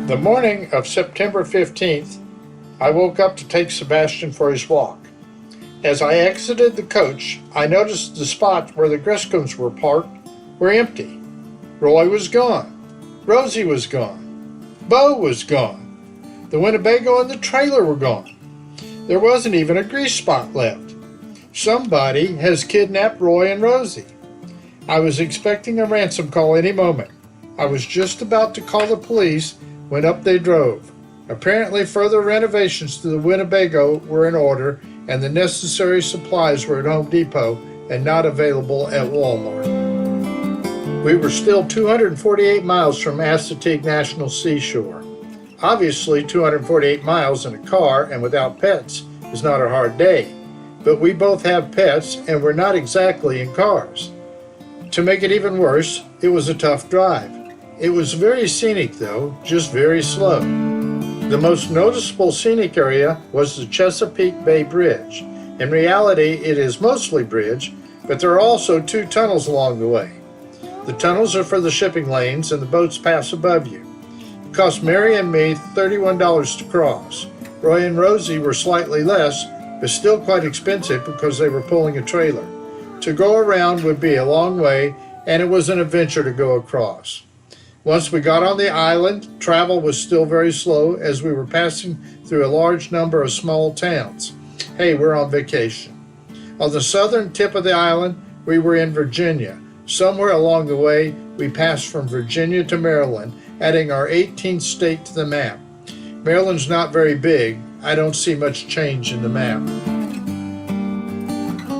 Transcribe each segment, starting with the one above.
The morning of September 15th, I woke up to take Sebastian for his walk. As I exited the coach, I noticed the spots where the Griscoms were parked were empty. Roy was gone. Rosie was gone. Bo was gone. The Winnebago and the trailer were gone. There wasn't even a grease spot left. Somebody has kidnapped Roy and Rosie. I was expecting a ransom call any moment. I was just about to call the police when up they drove. Apparently further renovations to the Winnebago were in order and the necessary supplies were at Home Depot and not available at Walmart. We were still 248 miles from Assateague National Seashore. Obviously 248 miles in a car and without pets is not a hard day, but we both have pets and we're not exactly in cars. To make it even worse, it was a tough drive. It was very scenic though, just very slow. The most noticeable scenic area was the Chesapeake Bay Bridge. In reality, it is mostly bridge, but there are also two tunnels along the way. The tunnels are for the shipping lanes and the boats pass above you. It cost Mary and me $31 to cross. Roy and Rosie were slightly less, but still quite expensive because they were pulling a trailer. To go around would be a long way, and it was an adventure to go across. Once we got on the island, travel was still very slow as we were passing through a large number of small towns. Hey, we're on vacation. On the southern tip of the island, we were in Virginia. Somewhere along the way, we passed from Virginia to Maryland, adding our 18th state to the map. Maryland's not very big. I don't see much change in the map.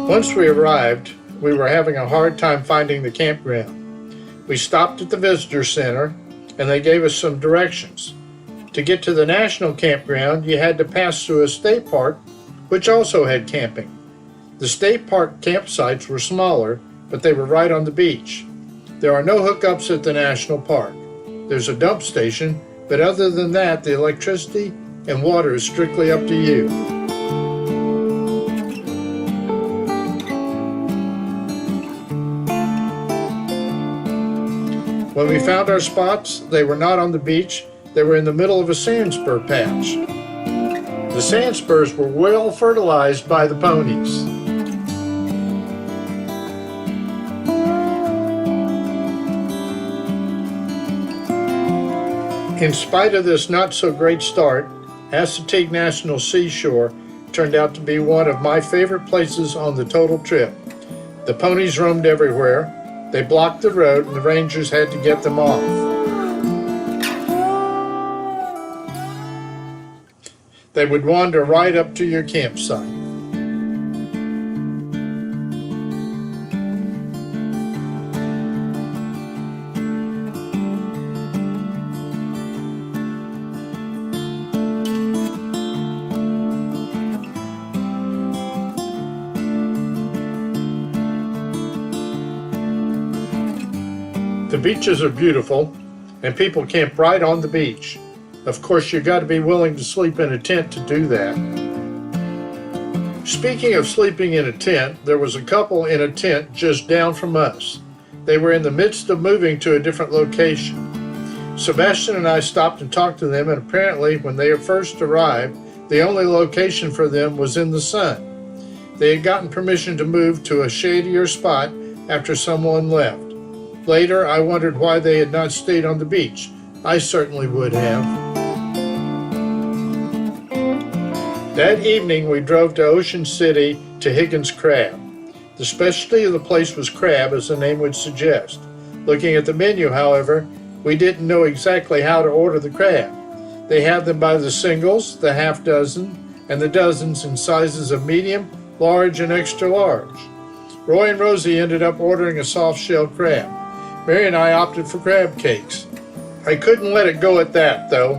Once we arrived, we were having a hard time finding the campground. We stopped at the visitor center and they gave us some directions. To get to the national campground, you had to pass through a state park, which also had camping. The state park campsites were smaller, but they were right on the beach. There are no hookups at the national park. There's a dump station, but other than that, the electricity and water is strictly up to you. When we found our spots, they were not on the beach, they were in the middle of a sand spur patch. The sand spurs were well fertilized by the ponies. In spite of this not so great start, Assateague National Seashore turned out to be one of my favorite places on the total trip. The ponies roamed everywhere. They blocked the road and the rangers had to get them off. They would wander right up to your campsite. The beaches are beautiful, and people camp right on the beach. Of course, you got to be willing to sleep in a tent to do that. Speaking of sleeping in a tent, there was a couple in a tent just down from us. They were in the midst of moving to a different location. Sebastian and I stopped and talked to them, and apparently when they first arrived, the only location for them was in the sun. They had gotten permission to move to a shadier spot after someone left. Later, I wondered why they had not stayed on the beach. I certainly would have. That evening, we drove to Ocean City to Higgins Crab. The specialty of the place was crab, as the name would suggest. Looking at the menu, however, we didn't know exactly how to order the crab. They had them by the singles, the half dozen, and the dozens in sizes of medium, large, and extra large. Roy and Rosie ended up ordering a soft-shell crab. Mary and I opted for crab cakes. I couldn't let it go at that, though.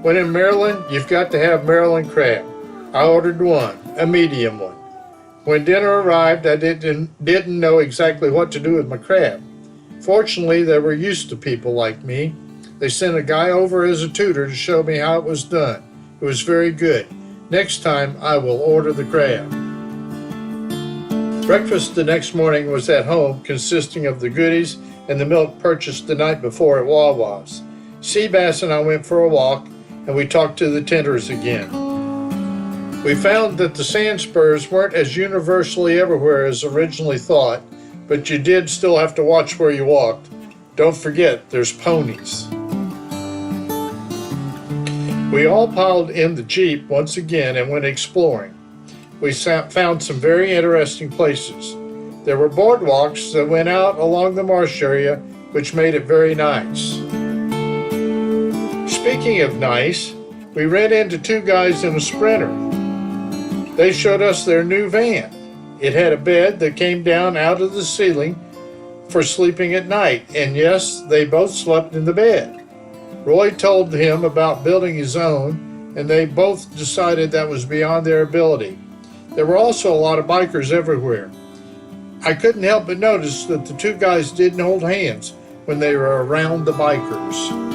When in Maryland, you've got to have Maryland crab. I ordered one, a medium one. When dinner arrived, I didn't know exactly what to do with my crab. Fortunately, they were used to people like me. They sent a guy over as a tutor to show me how it was done. It was very good. Next time, I will order the crab. Breakfast the next morning was at home, consisting of the goodies and the milk purchased the night before at Wawa's. Sea Bass and I went for a walk, and we talked to the tenders again. We found that the sand spurs weren't as universally everywhere as originally thought, but you did still have to watch where you walked. Don't forget, there's ponies. We all piled in the Jeep once again and went exploring. We found some very interesting places. There were boardwalks that went out along the marsh area, which made it very nice. Speaking of nice, we ran into two guys in a Sprinter. They showed us their new van. It had a bed that came down out of the ceiling for sleeping at night, and yes, they both slept in the bed. Roy told him about building his own, and they both decided that was beyond their ability. There were also a lot of bikers everywhere. I couldn't help but notice that the two guys didn't hold hands when they were around the bikers.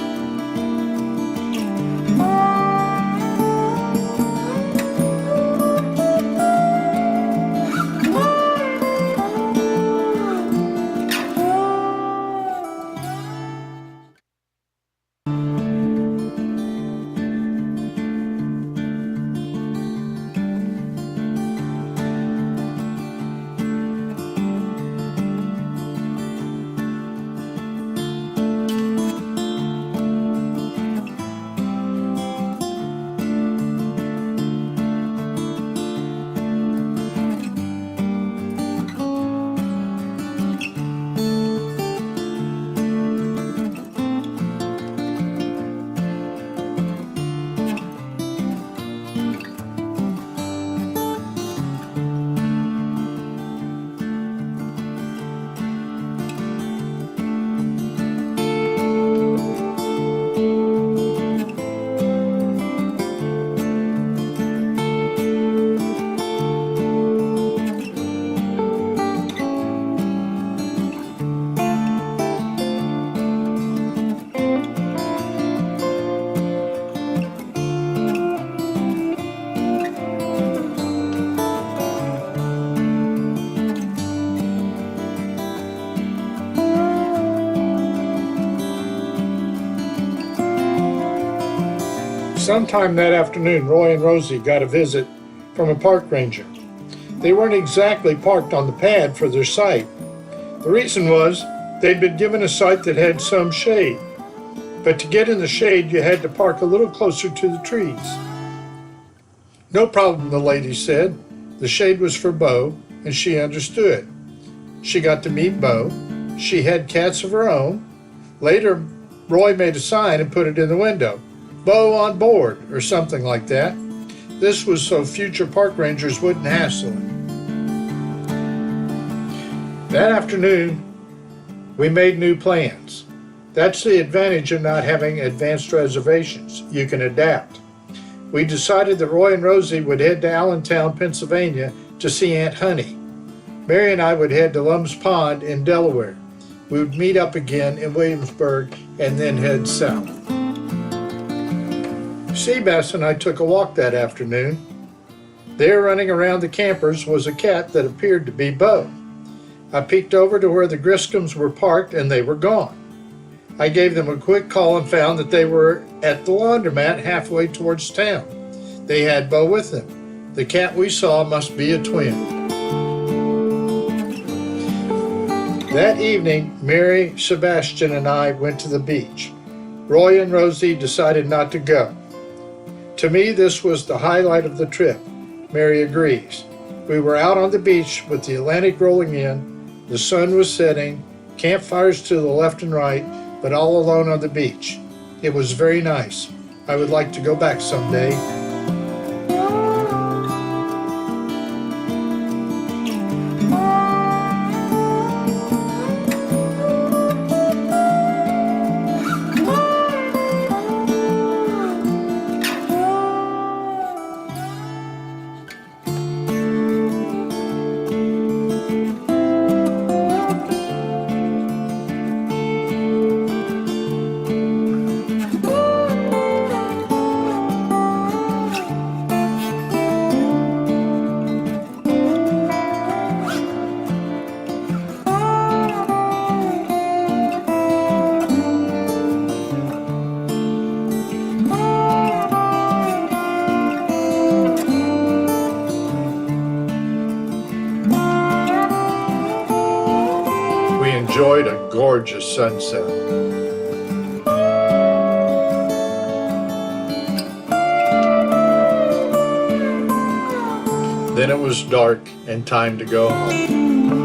Sometime that afternoon, Roy and Rosie got a visit from a park ranger. They weren't exactly parked on the pad for their site. The reason was they'd been given a site that had some shade. But to get in the shade, you had to park a little closer to the trees. No problem, the lady said. The shade was for Bo, and she understood. She got to meet Bo. She had cats of her own. Later, Roy made a sign and put it in the window. Bo on board, or something like that. This was so future park rangers wouldn't hassle him. That afternoon, we made new plans. That's the advantage of not having advanced reservations. You can adapt. We decided that Roy and Rosie would head to Allentown, Pennsylvania to see Aunt Honey. Mary and I would head to Lum's Pond in Delaware. We would meet up again in Williamsburg and then head south. Sea Bass and I took a walk that afternoon. There running around the campers was a cat that appeared to be Bo. I peeked over to where the Griscoms were parked and they were gone. I gave them a quick call and found that they were at the laundromat halfway towards town. They had Bo with them. The cat we saw must be a twin. That evening, Mary, Sebastian, and I went to the beach. Roy and Rosie decided not to go. To me, this was the highlight of the trip. Mary agrees. We were out on the beach with the Atlantic rolling in, the sun was setting, campfires to the left and right, but all alone on the beach. It was very nice. I would like to go back someday. enjoyed a gorgeous sunset. Then it was dark and time to go home.